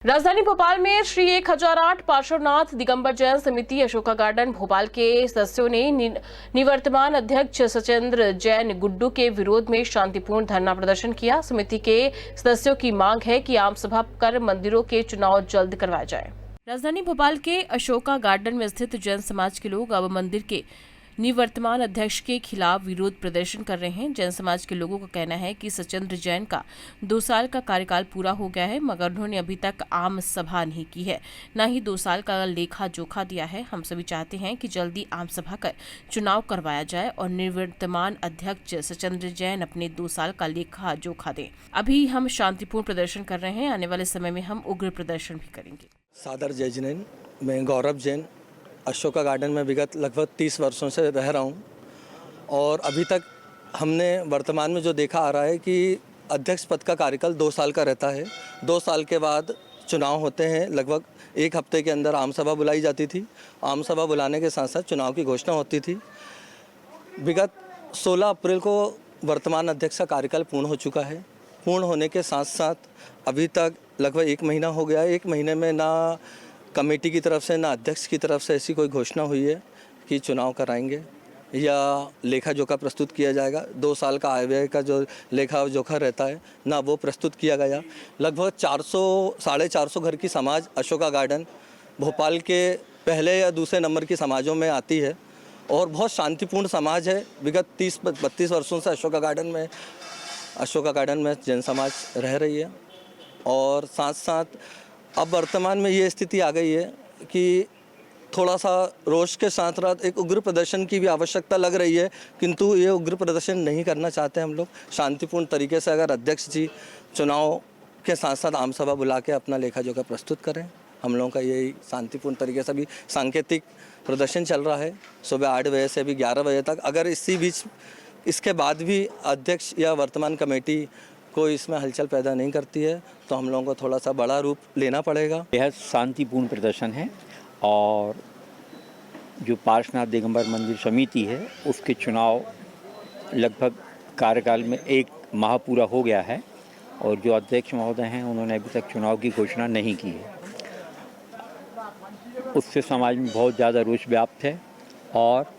राजधानी भोपाल में श्री 1008 पार्श्वनाथ दिगंबर जैन समिति अशोका गार्डन भोपाल के सदस्यों ने निवर्तमान अध्यक्ष सचेंद्र जैन गुड्डू के विरोध में शांतिपूर्ण धरना प्रदर्शन किया। समिति के सदस्यों की मांग है कि आम सभा कर मंदिरों के चुनाव जल्द करवाए जाए। राजधानी भोपाल के अशोका गार्डन में स्थित जैन समाज के लोग अब मंदिर के निवर्तमान अध्यक्ष के खिलाफ विरोध प्रदर्शन कर रहे हैं। जैन समाज के लोगों का कहना है कि सचेंद्र जैन का 2 साल का कार्यकाल पूरा हो गया है, मगर उन्होंने अभी तक आम सभा नहीं की है, न ही 2 साल का लेखा जोखा दिया है। हम सभी चाहते हैं कि जल्दी आम सभा कर चुनाव करवाया जाए और निवर्तमान अध्यक्ष सचेंद्र जैन अपने 2 साल का लेखा जोखा दें। अभी हम शांतिपूर्ण प्रदर्शन कर रहे हैं, आने वाले समय में हम उग्र प्रदर्शन भी करेंगे। सादर जय जैन, मैं गौरव जैन अशोका गार्डन में विगत लगभग 30 वर्षों से रह रहा हूँ और अभी तक हमने वर्तमान में जो देखा आ रहा है कि अध्यक्ष पद का कार्यकाल 2 साल का रहता है। 2 साल के बाद चुनाव होते हैं। लगभग 1 हफ्ते के अंदर आम सभा बुलाई जाती थी। आम सभा बुलाने के साथ साथ चुनाव की घोषणा होती थी। विगत 16 अप्रैल को वर्तमान अध्यक्ष का कार्यकाल पूर्ण हो चुका है। पूर्ण होने के साथ साथ अभी तक लगभग 1 महीना हो गया है। 1 महीने में ना कमेटी की तरफ से ना अध्यक्ष की तरफ से ऐसी कोई घोषणा हुई है कि चुनाव कराएंगे या लेखा जोखा प्रस्तुत किया जाएगा। 2 साल का आय व्यय का जो लेखा जोखा रहता है ना वो प्रस्तुत किया गया। लगभग 400-450 घर की समाज अशोका गार्डन भोपाल के पहले या दूसरे नंबर की समाजों में आती है और बहुत शांतिपूर्ण समाज है। विगत 30-32 वर्षों से अशोका गार्डन में जैन समाज रह रही है और साथ साथ अब वर्तमान में ये स्थिति आ गई है कि थोड़ा सा रोष के साथ साथ एक उग्र प्रदर्शन की भी आवश्यकता लग रही है, किंतु ये उग्र प्रदर्शन नहीं करना चाहते हम लोग। शांतिपूर्ण तरीके से अगर अध्यक्ष जी चुनाव के साथ साथ आम सभा बुला के अपना लेखा जोखा प्रस्तुत करें। हम लोगों का यही शांतिपूर्ण तरीके से अभी सांकेतिक प्रदर्शन चल रहा है सुबह 8 बजे से अभी 11 बजे तक। अगर इसी बीच इसके बाद भी अध्यक्ष या वर्तमान कमेटी कोई इसमें हलचल पैदा नहीं करती है तो हम लोगों को थोड़ा सा बड़ा रूप लेना पड़ेगा। यह शांतिपूर्ण प्रदर्शन है और जो पार्श्वनाथ दिगंबर मंदिर समिति है उसके चुनाव लगभग कार्यकाल में 1 माह पूरा हो गया है और जो अध्यक्ष महोदय हैं उन्होंने अभी तक चुनाव की घोषणा नहीं की है। उससे समाज में बहुत ज़्यादा रोष व्याप्त है और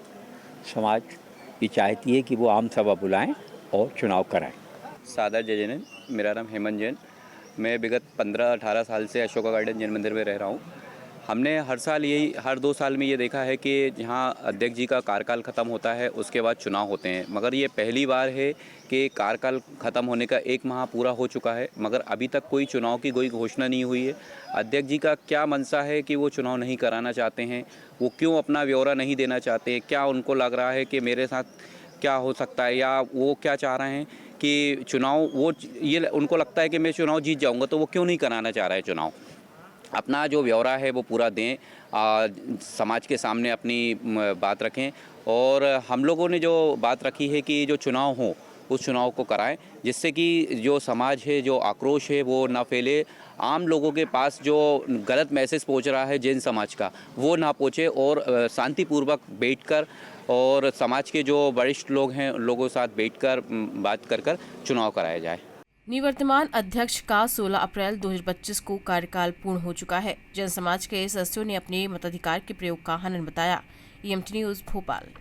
समाज ये चाहती है कि वो आम सभा बुलाएं और चुनाव कराएं। सादर जय जैन, मेरा नाम हेमंत जैन। मैं विगत 15-18 साल से अशोका गार्डन जैन मंदिर में रह रहा हूँ। हमने हर 2 साल में ये देखा है कि जहाँ अध्यक्ष जी का कार्यकाल ख़त्म होता है उसके बाद चुनाव होते हैं, मगर ये पहली बार है कि कार्यकाल ख़त्म होने का 1 माह पूरा हो चुका है मगर अभी तक कोई चुनाव की कोई घोषणा नहीं हुई है। अध्यक्ष जी का क्या मंशा है कि वो चुनाव नहीं कराना चाहते हैं? वो क्यों अपना ब्यौरा नहीं देना चाहते? क्या उनको लग रहा है कि मेरे साथ क्या हो सकता है, या वो क्या चाह रहे हैं कि चुनाव ये उनको लगता है कि मैं चुनाव जीत जाऊंगा तो वो क्यों नहीं कराना चाह रहा है चुनाव? अपना जो ब्यौरा है वो पूरा दें, समाज के सामने अपनी बात रखें और हम लोगों ने जो बात रखी है कि जो चुनाव हो उस चुनाव को कराएं जिससे कि जो समाज है, जो आक्रोश है वो ना फैले। आम लोगों के पास जो गलत मैसेज पहुंच रहा है जैन समाज का वो ना पहुंचे और शांतिपूर्वक बैठकर और समाज के जो वरिष्ठ लोग हैं उन लोगों के साथ बैठकर बात कर चुनाव कराया जाए। निवर्तमान अध्यक्ष का 16 अप्रैल 2025 को कार्यकाल पूर्ण हो चुका है। जैन समाज के सदस्यों ने अपने मताधिकार के प्रयोग का हनन बताया। EMT news Bhopal.